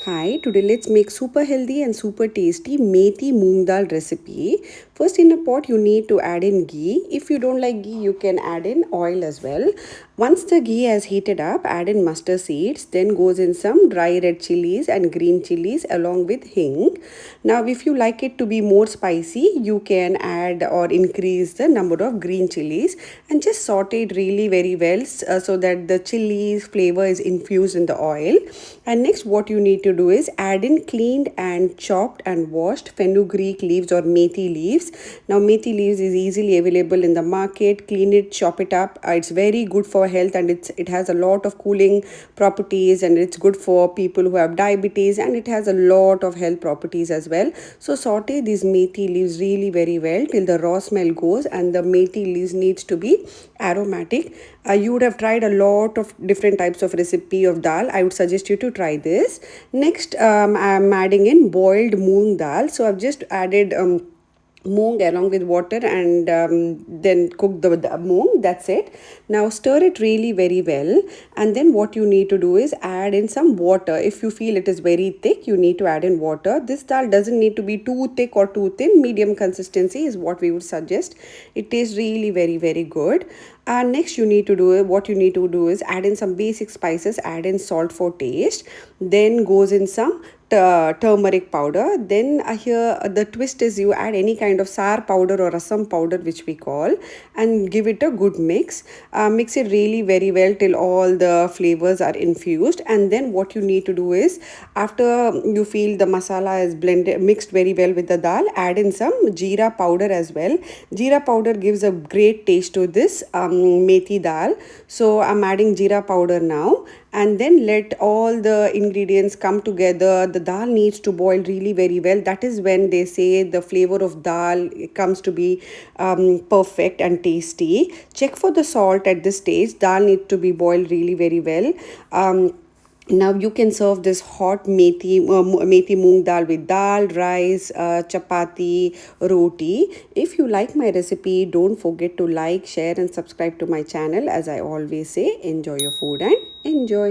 Hi, today let's make super healthy and super tasty Methi Moong Dal recipe. First, in a pot you need to add in ghee. If you don't like ghee, you can add in oil as well. Once the ghee has heated up, add in mustard seeds. Then goes in some dry red chilies and green chilies along with hing. Now, if you like it to be more spicy, you can add or increase the number of green chilies and just saute it really very well so that the chilies flavor is infused in the oil. And next, what you need to do is add in cleaned and chopped and washed fenugreek leaves or methi leaves. Now, methi leaves is easily available in the market. Clean it, chop it up. It's very good for health, and it has a lot of cooling properties, and it's good for people who have diabetes, and it has a lot of health properties as well. So saute these methi leaves really very well till the raw smell goes, and the methi leaves needs to be aromatic. You would have tried a lot of different types of recipe of dal. I would suggest you to try this. Next, I'm adding in boiled moong dal. So I've just added moong along with water and then cook the moong. That's it. Now stir it really very well, and then what you need to do is add in some water. If you feel it is very thick, you need to add in water. This dal doesn't need to be too thick or too thin. Medium consistency is what we would suggest. It tastes really very good. Next, what you need to do is add in some basic spices, add in salt for taste, then goes in some turmeric powder. Then here the twist is you add any kind of sour powder or rasam powder, which we call, and give it a good mix. Mix it really very well till all the flavors are infused. And then what you need to do is, after you feel the masala is blended mixed very well with the dal, add in some jeera powder as well. Jeera powder gives a great taste to this methi dal. So I'm adding jeera powder now, and then let all the ingredients come together. The dal needs to boil really very well. That is when they say the flavor of dal comes to be perfect and tasty. Check for the salt at this stage. Dal needs to be boiled really very well. Now you can serve this hot methi moong dal with dal, rice, chapati, roti. If you like my recipe, don't forget to like, share and subscribe to my channel. As I always say, enjoy your food and enjoy.